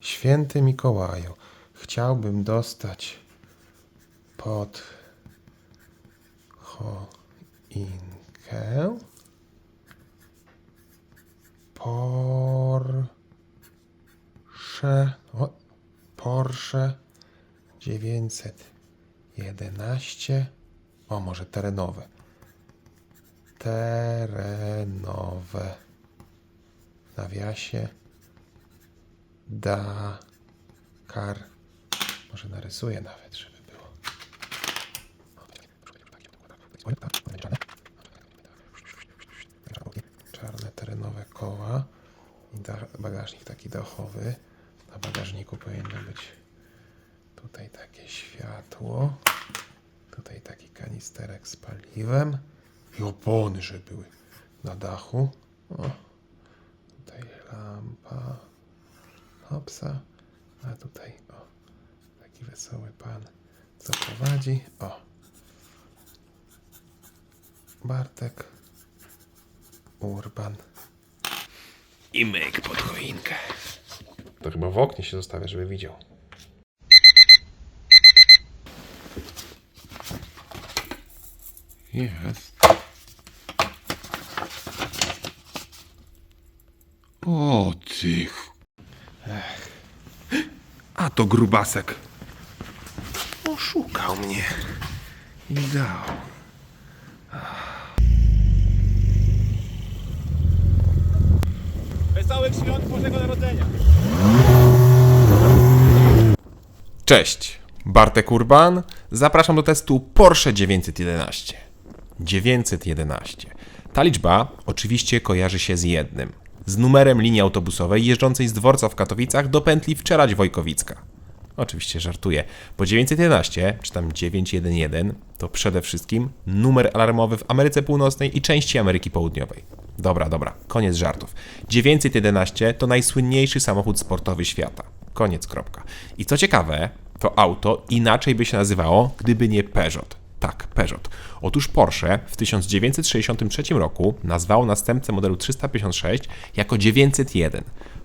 Święty Mikołaju, chciałbym dostać pod choinkę Porsche 911, może terenowe, w nawiasie Dakar, może narysuję nawet, żeby było. Czarne terenowe koła i bagażnik taki dachowy. Na bagażniku powinno być tutaj takie światło, tutaj taki kanisterek z paliwem i opony, żeby były na dachu. Tutaj lampa, hopsa, a tutaj taki wesoły pan, co prowadzi. Bartek Urban i myk pod choinkę. To chyba w oknie się zostawia, żeby widział. Jest. O tych. A to grubasek. Oszukał mnie i dał. Wesołych świąt Bożego Narodzenia! Cześć, Bartek Urban. Zapraszam do testu Porsche 911. 911. Ta liczba oczywiście kojarzy się z jednym. Z numerem linii autobusowej jeżdżącej z dworca w Katowicach do pętli Wczerać-Wojkowicka. Oczywiście żartuję, bo 911, czy tam 911, to przede wszystkim numer alarmowy w Ameryce Północnej i części Ameryki Południowej. Dobra, koniec żartów. 911 to najsłynniejszy samochód sportowy świata. Koniec, kropka. I co ciekawe, to auto inaczej by się nazywało, gdyby nie Peugeot. Tak, Peugeot. Otóż Porsche w 1963 roku nazwało następcę modelu 356 jako 901,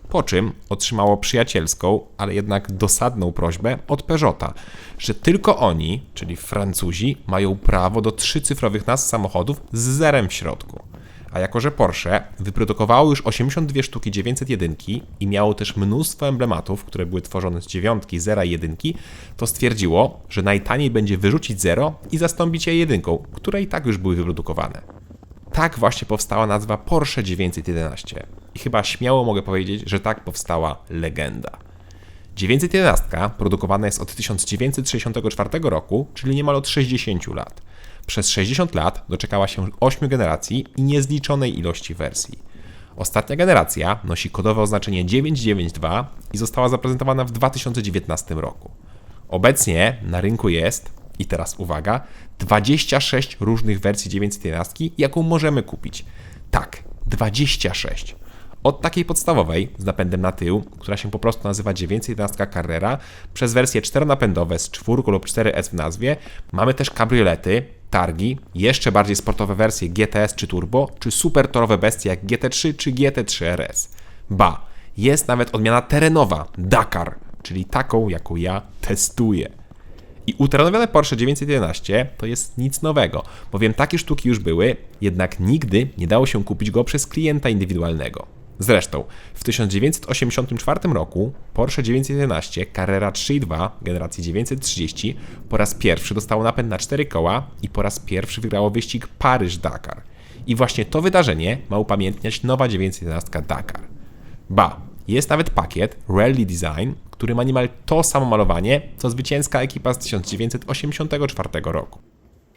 po czym otrzymało przyjacielską, ale jednak dosadną prośbę od Peugeota, że tylko oni, czyli Francuzi, mają prawo do 3-cyfrowych nazw samochodów z zerem w środku. A jako że Porsche wyprodukowało już 82 sztuki 901 i miało też mnóstwo emblematów, które były tworzone z dziewiątki, zera i jedynki, to stwierdziło, że najtaniej będzie wyrzucić zero i zastąpić je jedynką, które i tak już były wyprodukowane. Tak właśnie powstała nazwa Porsche 911 i chyba śmiało mogę powiedzieć, że tak powstała legenda. 911 produkowana jest od 1964 roku, czyli niemal od 60 lat. Przez 60 lat doczekała się 8 generacji i niezliczonej ilości wersji. Ostatnia generacja nosi kodowe oznaczenie 992 i została zaprezentowana w 2019 roku. Obecnie na rynku jest, i teraz uwaga, 26 różnych wersji 911, jaką możemy kupić. Tak, 26. Od takiej podstawowej, z napędem na tył, która się po prostu nazywa 911 Carrera, przez wersje 4-napędowe z 4 lub 4S w nazwie, mamy też kabriolety, targi, jeszcze bardziej sportowe wersje GTS czy Turbo, czy super torowe bestie jak GT3 czy GT3 RS. Ba, jest nawet odmiana terenowa, Dakar, czyli taką, jaką ja testuję. I uterenowione Porsche 911 to jest nic nowego, bowiem takie sztuki już były, jednak nigdy nie dało się kupić go przez klienta indywidualnego. Zresztą w 1984 roku Porsche 911 Carrera 3.2 generacji 930 po raz pierwszy dostało napęd na 4 koła i po raz pierwszy wygrało wyścig Paryż-Dakar. I właśnie to wydarzenie ma upamiętniać nowa 911 Dakar. Ba, jest nawet pakiet Rally Design, który ma niemal to samo malowanie, co zwycięska ekipa z 1984 roku.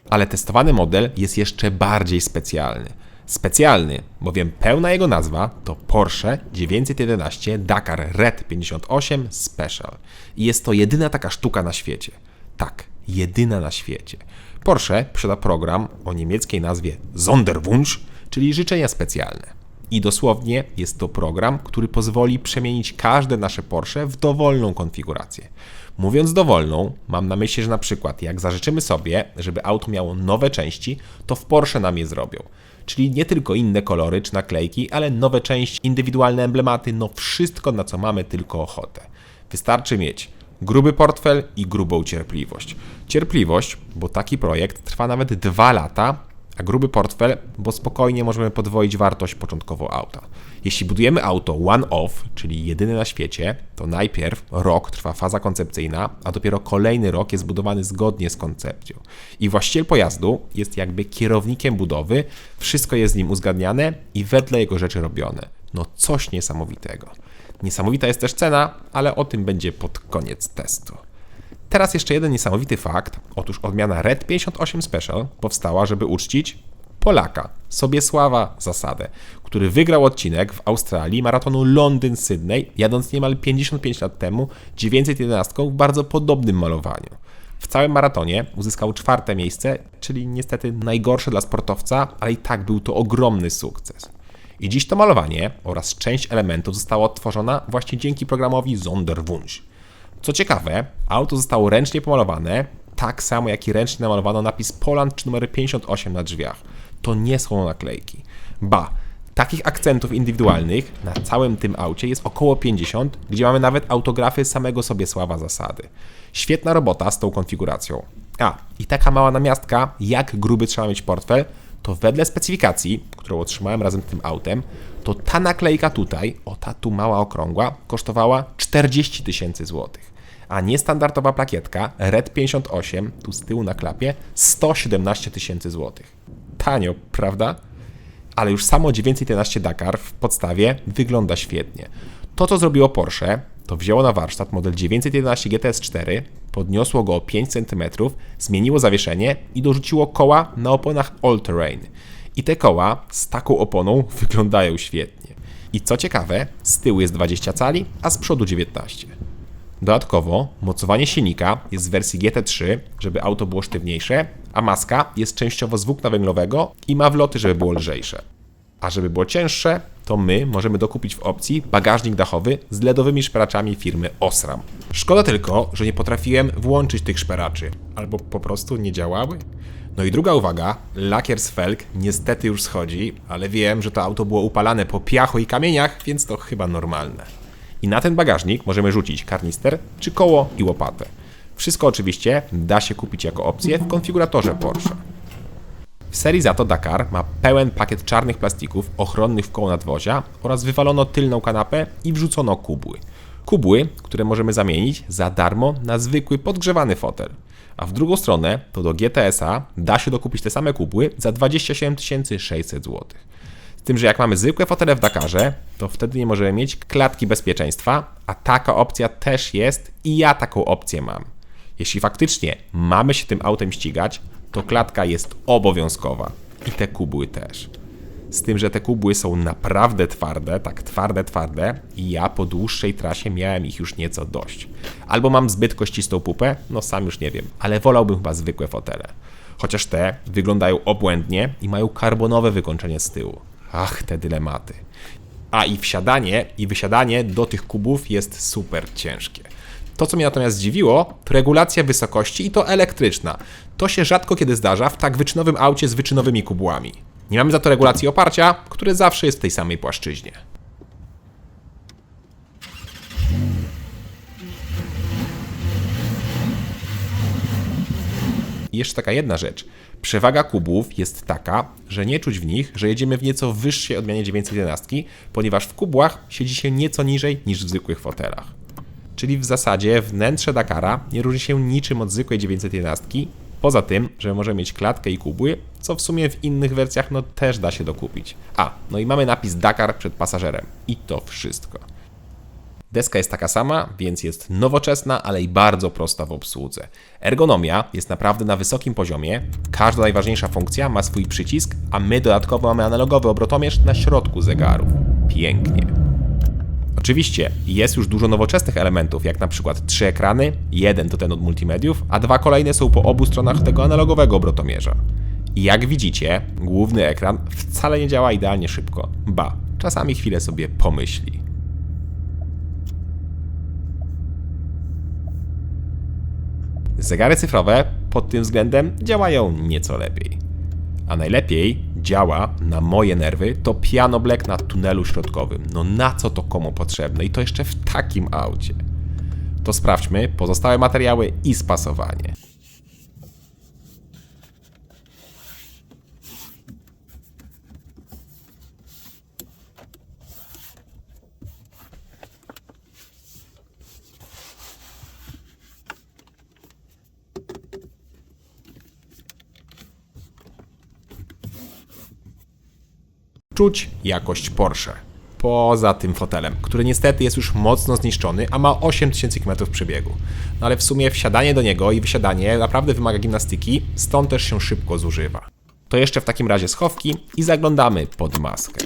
Ale testowany model jest jeszcze bardziej specjalny. Specjalny, bowiem pełna jego nazwa to Porsche 911 Dakar Red 58 Special. I jest to jedyna taka sztuka na świecie. Tak, jedyna na świecie. Porsche posiada program o niemieckiej nazwie Sonderwunsch, czyli życzenia specjalne. I dosłownie jest to program, który pozwoli przemienić każde nasze Porsche w dowolną konfigurację. Mówiąc dowolną, mam na myśli, że na przykład jak zażyczymy sobie, żeby auto miało nowe części, to w Porsche nam je zrobią. Czyli nie tylko inne kolory czy naklejki, ale nowe części, indywidualne emblematy, no wszystko, na co mamy tylko ochotę. Wystarczy mieć gruby portfel i grubą cierpliwość. Cierpliwość, bo taki projekt trwa nawet 2 lata, a gruby portfel, bo spokojnie możemy podwoić wartość początkową auta. Jeśli budujemy auto one-off, czyli jedyne na świecie, to najpierw rok trwa faza koncepcyjna, a dopiero kolejny rok jest budowany zgodnie z koncepcją. I właściciel pojazdu jest jakby kierownikiem budowy, wszystko jest z nim uzgadniane i wedle jego rzeczy robione. No coś niesamowitego. Niesamowita jest też cena, ale o tym będzie pod koniec testu. Teraz jeszcze jeden niesamowity fakt. Otóż odmiana Red 58 Special powstała, żeby uczcić Polaka, Sobiesława Zasadę, który wygrał odcinek w Australii maratonu Londyn-Sydney, jadąc niemal 55 lat temu 911 w bardzo podobnym malowaniu. W całym maratonie uzyskał 4. miejsce, czyli niestety najgorsze dla sportowca, ale i tak był to ogromny sukces. I dziś to malowanie oraz część elementów została odtworzona właśnie dzięki programowi Sonderwunsch. Co ciekawe, auto zostało ręcznie pomalowane, tak samo jak i ręcznie namalowano napis Poland czy numer 58 na drzwiach. To nie są naklejki. Ba, takich akcentów indywidualnych na całym tym aucie jest około 50, gdzie mamy nawet autografy samego Sobiesława Zasady. Świetna robota z tą konfiguracją. A, i taka mała namiastka, jak gruby trzeba mieć portfel, to wedle specyfikacji, którą otrzymałem razem z tym autem, to ta naklejka tutaj, o ta tu mała okrągła, kosztowała 40 000 złotych. A niestandardowa plakietka Red 58, tu z tyłu na klapie, 117 000 złotych. Tanio, prawda? Ale już samo 911 Dakar w podstawie wygląda świetnie. To, co zrobiło Porsche, to wzięło na warsztat model 911 GTS 4, podniosło go o 5 cm, zmieniło zawieszenie i dorzuciło koła na oponach All Terrain. I te koła z taką oponą wyglądają świetnie. I co ciekawe, z tyłu jest 20 cali, a z przodu 19. Dodatkowo mocowanie silnika jest w wersji GT3, żeby auto było sztywniejsze, a maska jest częściowo z włókna węglowego i ma wloty, żeby było lżejsze. A żeby było cięższe, to my możemy dokupić w opcji bagażnik dachowy z LEDowymi szperaczami firmy Osram. Szkoda tylko, że nie potrafiłem włączyć tych szperaczy, albo po prostu nie działały. No i druga uwaga, lakier z felg niestety już schodzi, ale wiem, że to auto było upalane po piachu i kamieniach, więc to chyba normalne. I na ten bagażnik możemy rzucić karnister, czy koło i łopatę. Wszystko oczywiście da się kupić jako opcję w konfiguratorze Porsche. W serii za to Dakar ma pełen pakiet czarnych plastików ochronnych w koło nadwozia oraz wywalono tylną kanapę i wrzucono kubły. Kubły, które możemy zamienić za darmo na zwykły podgrzewany fotel. A w drugą stronę, to do GTS-a da się dokupić te same kubły za 27 600 zł. Z tym, że jak mamy zwykłe fotele w Dakarze, to wtedy nie możemy mieć klatki bezpieczeństwa, a taka opcja też jest i ja taką opcję mam. Jeśli faktycznie mamy się tym autem ścigać, to klatka jest obowiązkowa i te kubły też. Z tym, że te kubły są naprawdę twarde, tak twarde i ja po dłuższej trasie miałem ich już nieco dość. Albo mam zbyt kościstą pupę, no sam już nie wiem, ale wolałbym chyba zwykłe fotele. Chociaż te wyglądają obłędnie i mają karbonowe wykończenie z tyłu. Ach, te dylematy. A i wsiadanie i wysiadanie do tych kubów jest super ciężkie. To, co mnie natomiast zdziwiło, to regulacja wysokości i to elektryczna. To się rzadko kiedy zdarza w tak wyczynowym aucie z wyczynowymi kubłami. Nie mamy za to regulacji oparcia, które zawsze jest w tej samej płaszczyźnie. I jeszcze taka jedna rzecz. Przewaga kubów jest taka, że nie czuć w nich, że jedziemy w nieco wyższej odmianie 911, ponieważ w kubłach siedzi się nieco niżej niż w zwykłych fotelach. Czyli w zasadzie wnętrze Dakara nie różni się niczym od zwykłej 911, poza tym, że może mieć klatkę i kubły, co w sumie w innych wersjach no też da się dokupić. A, no i mamy napis Dakar przed pasażerem. I to wszystko. Deska jest taka sama, więc jest nowoczesna, ale i bardzo prosta w obsłudze. Ergonomia jest naprawdę na wysokim poziomie, każda najważniejsza funkcja ma swój przycisk, a my dodatkowo mamy analogowy obrotomierz na środku zegarów. Pięknie. Oczywiście jest już dużo nowoczesnych elementów, jak na przykład 3 ekrany, jeden to ten od multimediów, a 2 kolejne są po obu stronach tego analogowego obrotomierza. I jak widzicie, główny ekran wcale nie działa idealnie szybko, ba, czasami chwilę sobie pomyśli. Zegary cyfrowe pod tym względem działają nieco lepiej. A najlepiej działa na moje nerwy to Piano Black na tunelu środkowym. No na co to komu potrzebne i to jeszcze w takim aucie. To sprawdźmy pozostałe materiały i spasowanie. Czuć jakość Porsche. Poza tym fotelem, który niestety jest już mocno zniszczony, a ma 8000 km przebiegu. No ale w sumie wsiadanie do niego i wysiadanie naprawdę wymaga gimnastyki, stąd też się szybko zużywa. To jeszcze w takim razie schowki i zaglądamy pod maskę.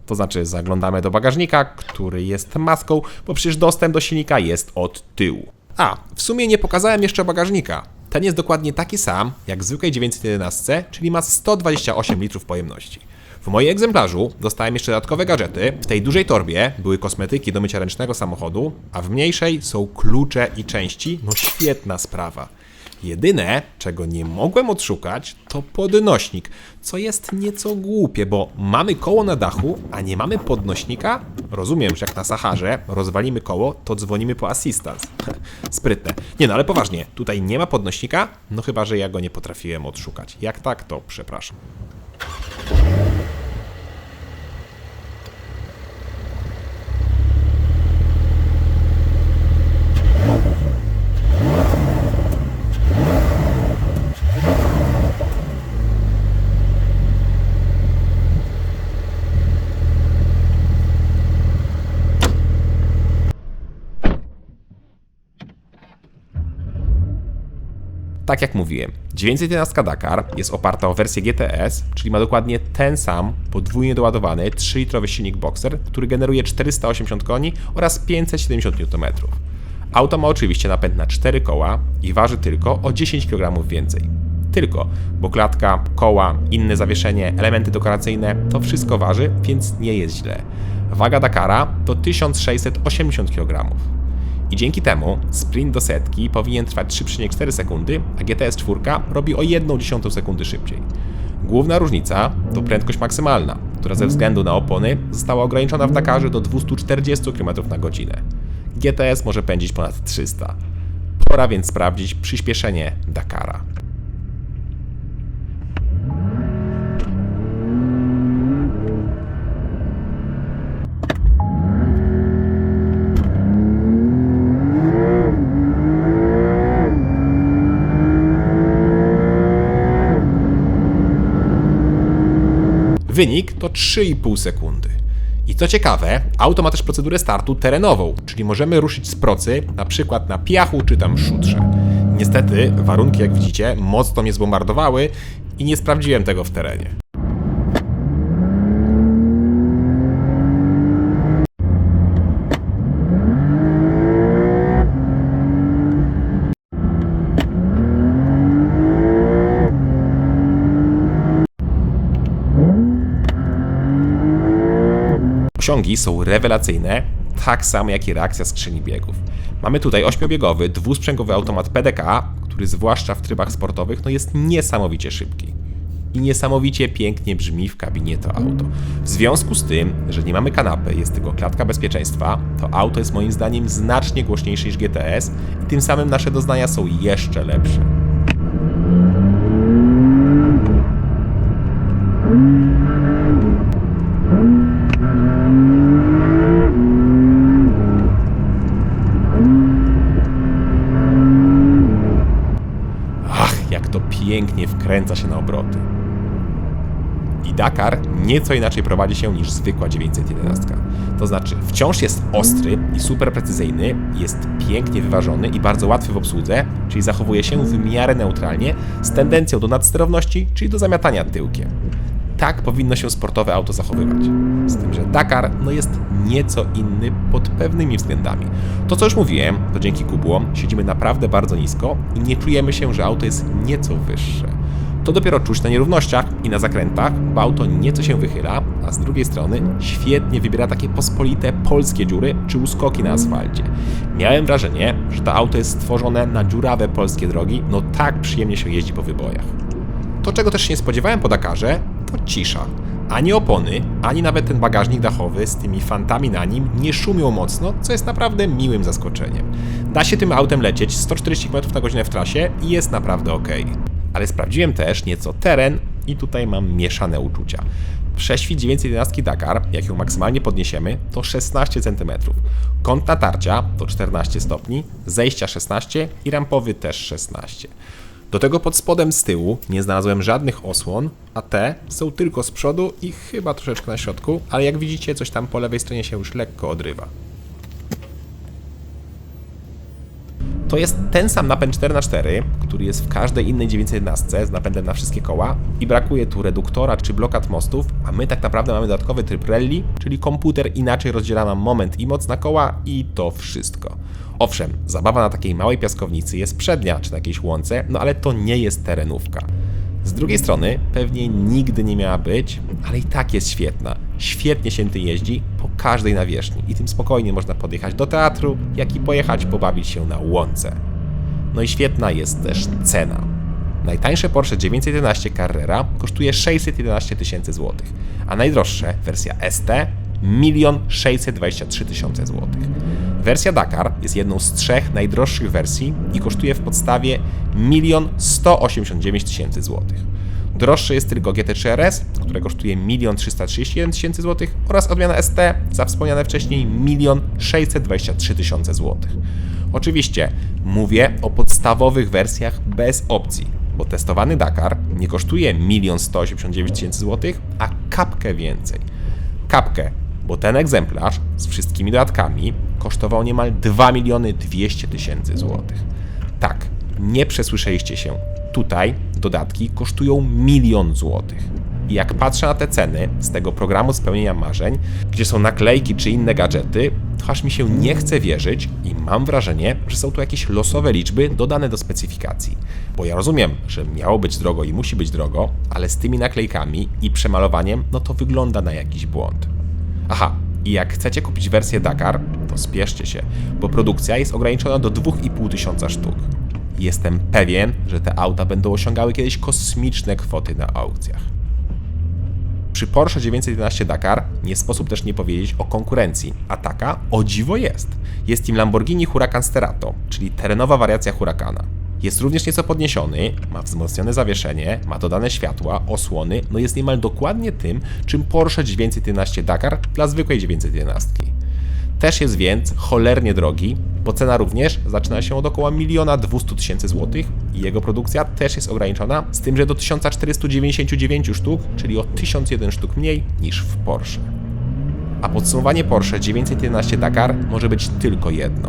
To znaczy zaglądamy do bagażnika, który jest maską, bo przecież dostęp do silnika jest od tyłu. A, w sumie nie pokazałem jeszcze bagażnika. Ten jest dokładnie taki sam jak w zwykłej 911, czyli ma 128 litrów pojemności. W moim egzemplarzu dostałem jeszcze dodatkowe gadżety. W tej dużej torbie były kosmetyki do mycia ręcznego samochodu, a w mniejszej są klucze i części. No świetna sprawa. Jedyne, czego nie mogłem odszukać, to podnośnik, co jest nieco głupie, bo mamy koło na dachu, a nie mamy podnośnika? Rozumiem, że jak na Saharze rozwalimy koło, to dzwonimy po asystans. Sprytne. Nie no, ale poważnie, tutaj nie ma podnośnika? No chyba, że ja go nie potrafiłem odszukać. Jak tak, to przepraszam. Tak jak mówiłem, 911 Dakar jest oparta o wersję GTS, czyli ma dokładnie ten sam podwójnie doładowany 3-litrowy silnik Boxer, który generuje 480 koni oraz 570 Nm. Auto ma oczywiście napęd na 4 koła i waży tylko o 10 kg więcej. Tylko, bo klatka, koła, inne zawieszenie, elementy dekoracyjne, to wszystko waży, więc nie jest źle. Waga Dakara to 1680 kg. I dzięki temu sprint do setki powinien trwać 3,4 sekundy, a GTS 4 robi o 1/10 sekundy szybciej. Główna różnica to prędkość maksymalna, która ze względu na opony została ograniczona w Dakarze do 240 km na godzinę. GTS może pędzić ponad 300. Pora więc sprawdzić przyspieszenie Dakara. Wynik to 3,5 sekundy. I co ciekawe, auto ma też procedurę startu terenową, czyli możemy ruszyć z procy, na przykład na piachu czy tam szutrze. Niestety, warunki jak widzicie mocno mnie zbombardowały i nie sprawdziłem tego w terenie. Osiągi są rewelacyjne, tak samo jak i reakcja skrzyni biegów. Mamy tutaj 8-biegowy, dwusprzęgowy automat PDK, który zwłaszcza w trybach sportowych jest niesamowicie szybki. I niesamowicie pięknie brzmi w kabinie to auto. W związku z tym, że nie mamy kanapy, jest tylko klatka bezpieczeństwa, to auto jest moim zdaniem znacznie głośniejsze niż GTS i tym samym nasze doznania są jeszcze lepsze. Jak to pięknie wkręca się na obroty. I Dakar nieco inaczej prowadzi się niż zwykła 911. To znaczy wciąż jest ostry i super precyzyjny, jest pięknie wyważony i bardzo łatwy w obsłudze, czyli zachowuje się w miarę neutralnie z tendencją do nadsterowności, czyli do zamiatania tyłkiem. Tak powinno się sportowe auto zachowywać. Z tym, że Dakar jest nieco inny pod pewnymi względami. To co już mówiłem, to dzięki kubłom siedzimy naprawdę bardzo nisko i nie czujemy się, że auto jest nieco wyższe. To dopiero czuć na nierównościach i na zakrętach, bo auto nieco się wychyla, a z drugiej strony świetnie wybiera takie pospolite polskie dziury czy uskoki na asfalcie. Miałem wrażenie, że to auto jest stworzone na dziurawe polskie drogi, no tak przyjemnie się jeździ po wybojach. To, czego też się nie spodziewałem po Dakarze, to cisza. Ani opony, ani nawet ten bagażnik dachowy z tymi fantami na nim nie szumią mocno, co jest naprawdę miłym zaskoczeniem. Da się tym autem lecieć 140 km na godzinę w trasie i jest naprawdę ok. Ale sprawdziłem też nieco teren i tutaj mam mieszane uczucia. Prześwit 911 Dakar, jak ją maksymalnie podniesiemy, to 16 cm. Kąt natarcia to 14 stopni, zejścia 16 i rampowy też 16. Do tego pod spodem z tyłu nie znalazłem żadnych osłon, a te są tylko z przodu i chyba troszeczkę na środku, ale jak widzicie, coś tam po lewej stronie się już lekko odrywa. To jest ten sam napęd 4x4, który jest w każdej innej 911 z napędem na wszystkie koła i brakuje tu reduktora czy blokad mostów, a my tak naprawdę mamy dodatkowy tryb rally, czyli komputer inaczej rozdziela nam moment i moc na koła i to wszystko. Owszem, zabawa na takiej małej piaskownicy jest przednia czy na jakiejś łące, no ale to nie jest terenówka. Z drugiej strony pewnie nigdy nie miała być, ale i tak jest świetna. Świetnie się tym jeździ po każdej nawierzchni i tym spokojnie można podjechać do teatru, jak i pojechać pobawić się na łące. No i świetna jest też cena. Najtańsze Porsche 911 Carrera kosztuje 611 tysięcy złotych, a najdroższe, wersja ST, 1 623 000 złotych. Wersja Dakar jest jedną z 3 najdroższych wersji i kosztuje w podstawie 1 189 000 złotych. Droższe jest tylko GT3 RS, które kosztuje 1 331 000 złotych oraz odmiana ST za wspomniane wcześniej 1 623 000 złotych. Oczywiście mówię o podstawowych wersjach bez opcji, bo testowany Dakar nie kosztuje 1 189 000 złotych, a kapkę więcej. Kapkę, bo ten egzemplarz z wszystkimi dodatkami kosztował niemal 2 200 000 złotych. Tak, nie przesłyszeliście się. Tutaj dodatki kosztują 1 000 000 złotych. I jak patrzę na te ceny z tego programu spełnienia marzeń, gdzie są naklejki czy inne gadżety, to aż mi się nie chce wierzyć i mam wrażenie, że są tu jakieś losowe liczby dodane do specyfikacji. Bo ja rozumiem, że miało być drogo i musi być drogo, ale z tymi naklejkami i przemalowaniem, no to wygląda na jakiś błąd. Aha, i jak chcecie kupić wersję Dakar, to spieszcie się, bo produkcja jest ograniczona do 2500 sztuk. Jestem pewien, że te auta będą osiągały kiedyś kosmiczne kwoty na aukcjach. Przy Porsche 911 Dakar nie sposób też nie powiedzieć o konkurencji, a taka o dziwo jest. Jest nim Lamborghini Huracan Sterato, czyli terenowa wariacja Huracana. Jest również nieco podniesiony, ma wzmocnione zawieszenie, ma dodane światła, osłony, no jest niemal dokładnie tym, czym Porsche 911 Dakar dla zwykłej 911. Też jest więc cholernie drogi, bo cena również zaczyna się od około 1 200 000 złotych i jego produkcja też jest ograniczona, z tym, że do 1499 sztuk, czyli o 1001 sztuk mniej niż w Porsche. A podsumowanie Porsche 911 Dakar może być tylko jedno.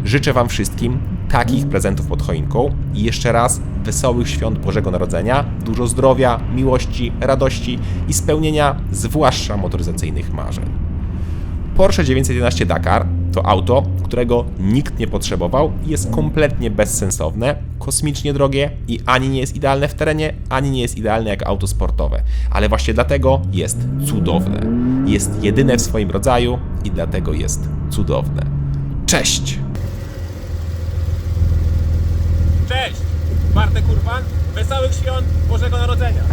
Życzę Wam wszystkim takich prezentów pod choinką i jeszcze raz wesołych świąt Bożego Narodzenia, dużo zdrowia, miłości, radości i spełnienia zwłaszcza motoryzacyjnych marzeń. Porsche 911 Dakar to auto, którego nikt nie potrzebował i jest kompletnie bezsensowne, kosmicznie drogie i ani nie jest idealne w terenie, ani nie jest idealne jak auto sportowe. Ale właśnie dlatego jest cudowne. Jest jedyne w swoim rodzaju i dlatego jest cudowne. Cześć! Cześć! Bartek Urban, wesołych świąt Bożego Narodzenia!